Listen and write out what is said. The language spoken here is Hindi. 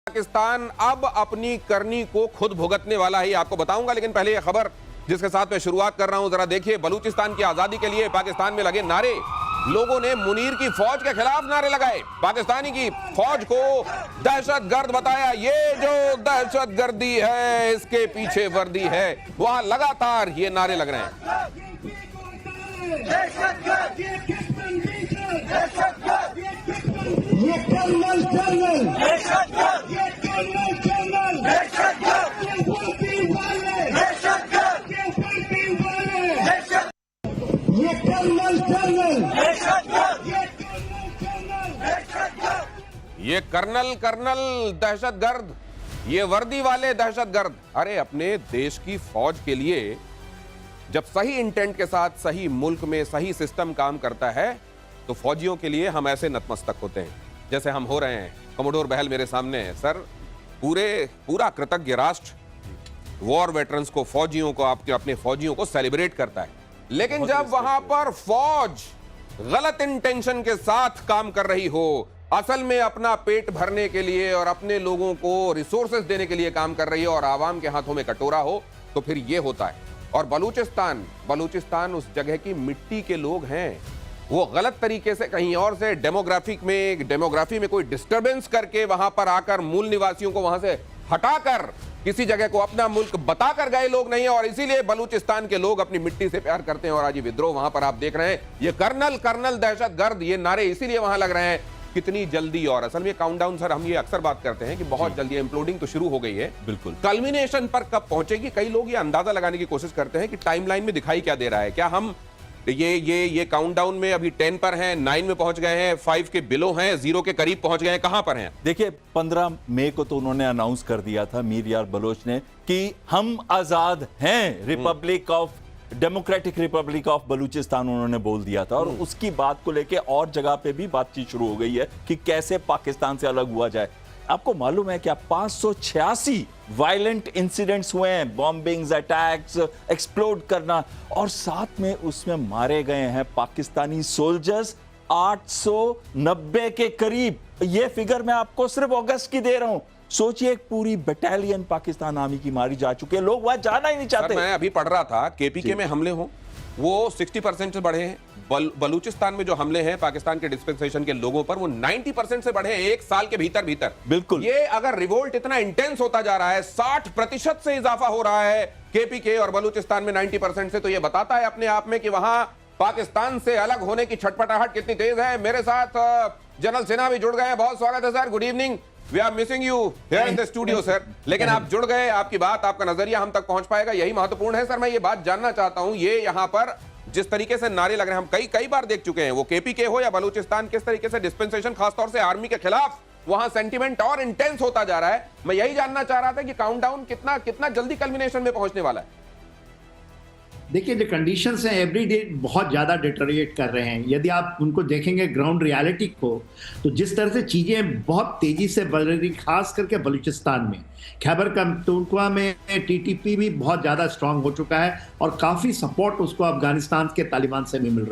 पाकिस्तान अब अपनी करनी को खुद भुगतने वाला है, आपको बताऊंगा। लेकिन पहले यह खबर जिसके साथ मैं शुरुआत कर रहा हूं, जरा देखिए। बलूचिस्तान की आजादी के लिए पाकिस्तान में लगे नारे, लोगों ने मुनीर की फौज के खिलाफ नारे लगाए, पाकिस्तानी की फौज को दहशतगर्द बताया। ये जो दहशतगर्दी है, इसके पीछे वर्दी है। वहां लगातार ये नारे लग रहे हैं। ये कर्नल कर्नल ये कर्नल कर्नल ये कर्नल कर्नल दहशतगर्द, ये वर्दी वाले दहशतगर्द। अरे अपने देश की फौज के लिए जब सही इंटेंट के साथ सही मुल्क में सही सिस्टम काम करता है तो फौजियों के लिए हम ऐसे नतमस्तक होते हैं जैसे हम हो रहे हैं। कमोडोर बहल मेरे सामने है। सर, पूरा कृतज्ञ राष्ट्र वॉर वेटरन्स को, फौजियों को, अपने फौजियों को सेलिब्रेट करता है। लेकिन जब वहां पर फौज गलत इंटेंशन के साथ काम कर रही हो, असल में अपना पेट भरने के लिए और अपने लोगों को रिसोर्सेज देने के लिए काम कर रही हो और आवाम के हाथों में कटोरा हो, तो फिर ये होता है। और बलूचिस्तान उस जगह की मिट्टी के लोग हैं। वो गलत तरीके से कहीं और से डेमोग्राफी में कोई डिस्टरबेंस करके वहां पर आकर मूल निवासियों को वहां से हटाकर किसी जगह को अपना मुल्क बताकर गए लोग नहीं है। और इसीलिए बलूचिस्तान के लोग अपनी मिट्टी से प्यार करते हैं। और आज ये विद्रोह वहां पर आप देख रहे हैं, ये कर्नल कर्नल दहशतगर्द, ये नारे इसीलिए वहां लग रहे हैं। कितनी जल्दी, और असल में काउंटडाउन, सर, हम ये अक्सर बात करते हैं कि बहुत जल्दी इम्प्लोडिंग तो शुरू हो गई है, बिल्कुल, कल्मिनेशन पर कब पहुंचेगी? कई लोग ये अंदाजा लगाने की कोशिश करते हैं कि टाइमलाइन में दिखाई क्या दे रहा है। क्या हम ये काउंटडाउन में अभी 10 पर हैं, 9 में पहुंच गए हैं, 5 के बिलो हैं, 0 के करीब पहुंच गए हैं, कहां पर हैं? देखिए, 15 मई को तो उन्होंने अनाउंस कर दिया था, मीर यार बलोच ने, कि हम आजाद हैं, डेमोक्रेटिक रिपब्लिक ऑफ बलूचिस्तान उन्होंने बोल दिया था। और उसकी बात को लेके और जगह पे भी बातचीत शुरू हो गई है कि कैसे पाकिस्तान से अलग हुआ जाए। आपको मालूम है क्या, 586 वायलेंट इंसिडेंट्स हुए हैं, बॉम्बिंग्स, अटैक्स, एक्सप्लोड करना, और साथ में उसमें मारे गए हैं पाकिस्तानी सोल्जर्स 890 के करीब। ये फिगर मैं आपको सिर्फ अगस्त की दे रहा हूं। सोचिए, एक पूरी बटालियन पाकिस्तान आर्मी की मारी जा चुकी है। लोग वहां जाना ही नहीं चाहते। मैं अभी पढ़ रहा था, केपीके में हमले हो वो 60% से बढ़े हैं। बलूचिस्तान में जो हमले हैं पाकिस्तान के डिस्पेंसेशन के लोगों पर, वो 90% से बढ़े हैं एक साल के भीतर। बिल्कुल। ये अगर रिवोल्ट इतना इंटेंस होता जा रहा है, 60% से इजाफा हो रहा है केपीके और बलूचिस्तान में 90% से, तो ये बताता है अपने आप में कि वहां पाकिस्तान से अलग होने की छटपटाहट कितनी तेज है। मेरे साथ जनरल सिन्हा भी जुड़ गए हैं। बहुत स्वागत है sir, good evening. We are missing you here in the studio sir. लेकिन आप जुड़ गए, आपकी बात, आपका नजरिया हम तक पहुंच पाएगा, यही महत्वपूर्ण है। सर, मैं ये बात जानना चाहता हूं, ये यहां पर जिस तरीके से नारे लग रहे हैं, हम कई बार देख चुके हैं, वो केपीके हो या बलूचिस्तान, किस तरीके से डिस्पेंसेशन, खासतौर से आर्मी के खिलाफ वहां सेंटीमेंट और इंटेंस होता जा रहा है। मैं यही जानना चाह रहा था कि काउंटडाउन कितना जल्दी कल्मिनेशन में पहुंचने वाला है। देखिए, जो कंडीशंस हैं एवरी डे बहुत ज़्यादा डिटोरिएट कर रहे हैं। यदि आप उनको देखेंगे ग्राउंड रियलिटी को, तो जिस तरह से चीज़ें बहुत तेज़ी से बढ़ रही, खास करके बलूचिस्तान में, खैबर पख्तूनख्वा में टीटीपी भी बहुत ज़्यादा स्ट्रांग हो चुका है और काफ़ी सपोर्ट उसको अफगानिस्तान के तालिबान से भी मिल रही है।